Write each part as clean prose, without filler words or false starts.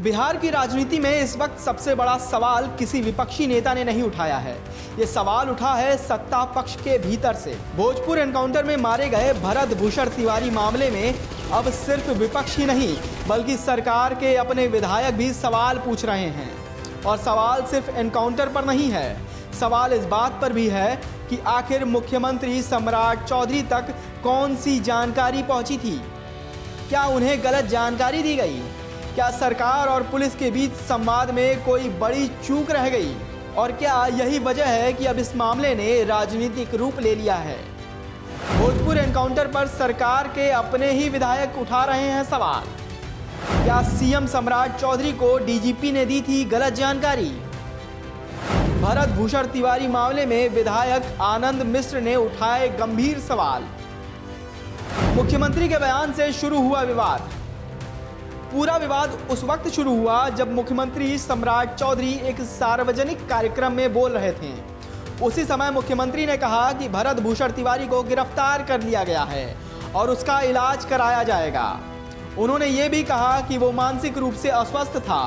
बिहार की राजनीति में इस वक्त सबसे बड़ा सवाल किसी विपक्षी नेता ने नहीं उठाया है। ये सवाल उठा है सत्ता पक्ष के भीतर से। भोजपुर एनकाउंटर में मारे गए भरत भूषण तिवारी मामले में अब सिर्फ विपक्ष ही नहीं बल्कि सरकार के अपने विधायक भी सवाल पूछ रहे हैं। और सवाल सिर्फ एनकाउंटर पर नहीं है, सवाल इस बात पर भी है कि आखिर मुख्यमंत्री सम्राट चौधरी तक कौन सी जानकारी पहुंची थी। क्या उन्हें गलत जानकारी दी गई? क्या सरकार और पुलिस के बीच संवाद में कोई बड़ी चूक रह गई? और क्या यही वजह है कि अब इस मामले ने राजनीतिक रूप ले लिया है? भोजपुर एनकाउंटर पर सरकार के अपने ही विधायक उठा रहे हैं सवाल। क्या सीएम सम्राट चौधरी को डीजीपी ने दी थी गलत जानकारी? भरत भूषण तिवारी मामले में विधायक आनंद मिश्र ने उठाए गंभीर सवाल। मुख्यमंत्री के बयान से शुरू हुआ विवाद। पूरा विवाद उस वक्त शुरू हुआ जब मुख्यमंत्री सम्राट चौधरी एक सार्वजनिक कार्यक्रम में बोल रहे थे। उसी समय मुख्यमंत्री ने कहा कि भरत भूषण तिवारी को गिरफ्तार कर लिया गया है और उसका इलाज कराया जाएगा। उन्होंने ये भी कहा कि वो मानसिक रूप से अस्वस्थ था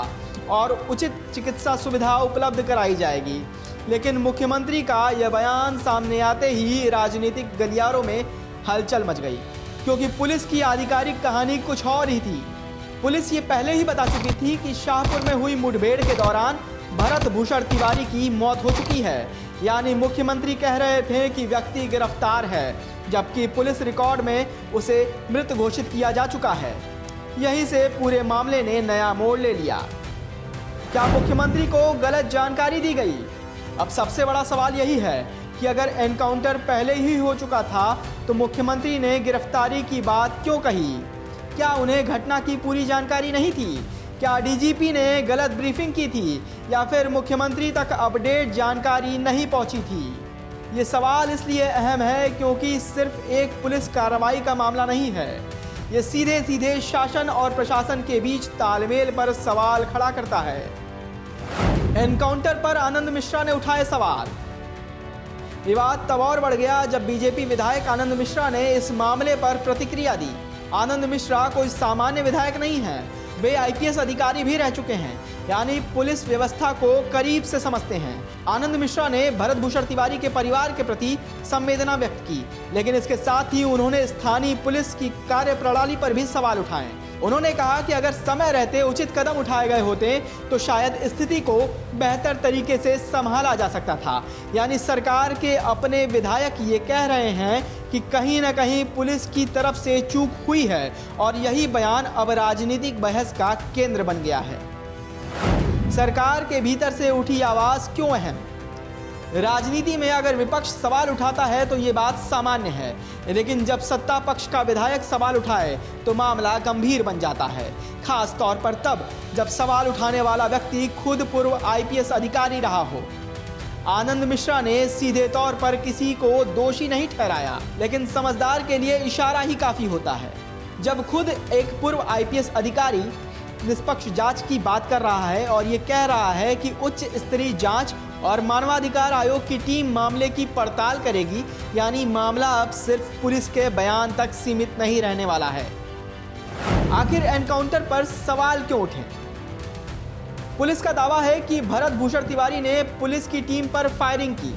और उचित चिकित्सा सुविधा उपलब्ध कराई जाएगी। लेकिन मुख्यमंत्री का यह बयान सामने आते ही राजनीतिक गलियारों में हलचल मच गई, क्योंकि पुलिस की आधिकारिक कहानी कुछ और ही थी। पुलिस ये पहले ही बता चुकी थी कि शाहपुर में हुई मुठभेड़ के दौरान भरत भूषण तिवारी की मौत हो चुकी है। यानी मुख्यमंत्री कह रहे थे कि व्यक्ति गिरफ्तार है, जबकि पुलिस रिकॉर्ड में उसे मृत घोषित किया जा चुका है। यहीं से पूरे मामले ने नया मोड़ ले लिया। क्या मुख्यमंत्री को गलत जानकारी दी गई? अब सबसे बड़ा सवाल यही है कि अगर एनकाउंटर पहले ही हो चुका था तो मुख्यमंत्री ने गिरफ्तारी की बात क्यों कही? क्या उन्हें घटना की पूरी जानकारी नहीं थी? क्या डीजीपी ने गलत ब्रीफिंग की थी या फिर मुख्यमंत्री तक अपडेट जानकारी नहीं पहुंची थी? ये सवाल इसलिए अहम है क्योंकि सिर्फ एक पुलिस कार्रवाई का मामला नहीं है, ये सीधे सीधे शासन और प्रशासन के बीच तालमेल पर सवाल खड़ा करता है। एनकाउंटर पर आनंद मिश्रा ने उठाए सवाल। विवाद तब और बढ़ गया जब बीजेपी विधायक आनंद मिश्रा ने इस मामले पर प्रतिक्रिया दी। आनंद मिश्रा कोई सामान्य विधायक नहीं है, वे आईपीएस अधिकारी भी रह चुके हैं, यानी पुलिस व्यवस्था को करीब से समझते हैं। आनंद मिश्रा ने भरत भूषण तिवारी के परिवार के प्रति संवेदना व्यक्त की, लेकिन इसके साथ ही उन्होंने स्थानीय पुलिस की कार्यप्रणाली पर भी सवाल उठाए। उन्होंने कहा कि अगर समय रहते उचित कदम उठाए गए होते तो शायद स्थिति को बेहतर तरीके से संभाला जा सकता था। यानी सरकार के अपने विधायक ये कह रहे हैं कि कहीं ना कहीं पुलिस की तरफ से चूक हुई है और यही बयान अब राजनीतिक बहस का केंद्र बन गया है। सरकार के भीतर से उठी आवाज क्यों अहम? राजनीति में अगर विपक्ष सवाल उठाता है तो ये बात सामान्य है, लेकिन जब सत्ता पक्ष का विधायक सवाल उठाए तो मामला गंभीर बन जाता है। खास तौर पर तब जब सवाल उठाने वाला व्यक्ति खुद पूर्व आईपीएस अधिकारी रहा हो। आनंद मिश्रा ने सीधे तौर पर किसी को दोषी नहीं ठहराया, लेकिन समझदार के लिए इशारा ही काफी होता है। जब खुद एक पूर्व आईपीएस अधिकारी निष्पक्ष जांच की बात कर रहा है और ये कह रहा है कि उच्च स्तरीय जांच और मानवाधिकार आयोग की टीम मामले की पड़ताल करेगी, यानी मामला अब सिर्फ पुलिस के बयान तक सीमित नहीं रहने वाला है। आखिर एनकाउंटर पर सवाल क्यों उठे? पुलिस का दावा है कि भरत भूषण तिवारी ने पुलिस की टीम पर फायरिंग की।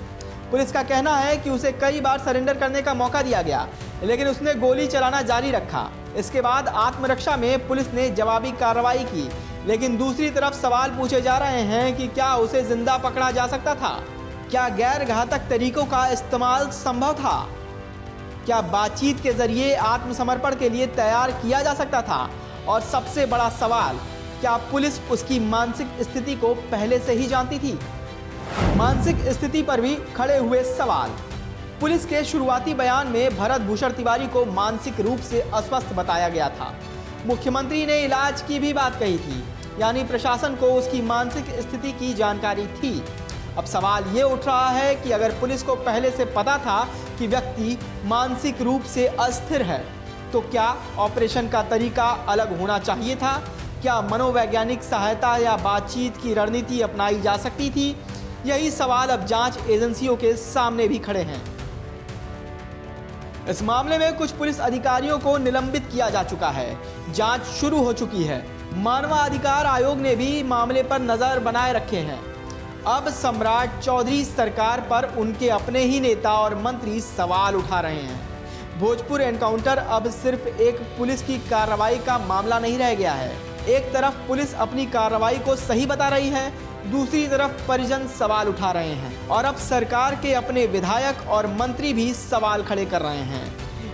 पुलिस का कहना है कि उसे कई बार सरेंडर करने का मौका दिया गया, लेकिन उसने गोली चलाना जारी रखा। इसके बाद आत्मरक्षा में पुलिस ने जवाबी कार्रवाई की, लेकिन दूसरी तरफ सवाल पूछे जा रहे हैं कि क्या उसे जिंदा पकड़ा जा सकता था? क्या गैर घातक तरीकों का इस्तेमाल संभव था? क्या बातचीत के जरिए आत्मसमर्पण के लिए तैयार किया जा सकता था? और सबसे बड़ा सवाल, क्या पुलिस उसकी मानसिक स्थिति को पहले से ही जानती थी? मानसिक स्थिति पर भी खड़े हुए सवाल। पुलिस के शुरुआती बयान में भरत भूषण तिवारी को मानसिक रूप से अस्वस्थ बताया गया था। मुख्यमंत्री ने इलाज की भी बात कही थी, यानी प्रशासन को उसकी मानसिक स्थिति की जानकारी थी। अब सवाल ये उठ रहा है कि अगर पुलिस को पहले से पता था कि व्यक्ति मानसिक रूप से अस्थिर है, तो क्या ऑपरेशन का तरीका अलग होना चाहिए था? क्या मनोवैज्ञानिक सहायता या बातचीत की रणनीति अपनाई जा सकती थी? यही सवाल अब जांच एजेंसियों के सामने भी खड़े हैं। इस मामले में कुछ पुलिस अधिकारियों को निलंबित किया जा चुका है। जांच शुरू हो चुकी है। मानवाधिकार आयोग ने भी मामले पर नजर बनाए रखे हैं। अब सम्राट चौधरी सरकार पर उनके अपने ही नेता और मंत्री सवाल उठा रहे हैं। भोजपुर एनकाउंटर अब सिर्फ एक पुलिस की कार्रवाई का मामला नहीं रह गया है। एक तरफ पुलिस अपनी कार्रवाई को सही बता रही है, दूसरी तरफ परिजन सवाल उठा रहे हैं और अब सरकार के अपने विधायक और मंत्री भी सवाल खड़े कर रहे हैं।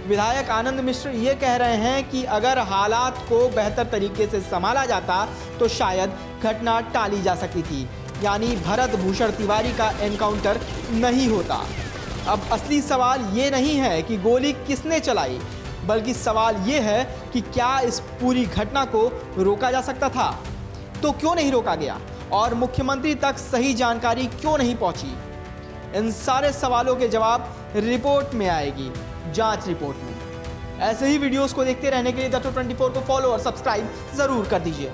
विधायक आनंद मिश्र ये कह रहे हैं कि अगर हालात को बेहतर तरीके से संभाला जाता तो शायद घटना टाली जा सकती थी, यानी भरत भूषण तिवारी का एनकाउंटर नहीं होता। अब असली सवाल ये नहीं है कि गोली किसने चलाई, बल्कि सवाल ये है कि क्या इस पूरी घटना को रोका जा सकता था, तो क्यों नहीं रोका गया और मुख्यमंत्री तक सही जानकारी क्यों नहीं पहुंची। इन सारे सवालों के जवाब रिपोर्ट में आएगी, जांच रिपोर्ट में। ऐसे ही वीडियोस को देखते रहने के लिए द 24 को फॉलो और सब्सक्राइब जरूर कर दीजिए।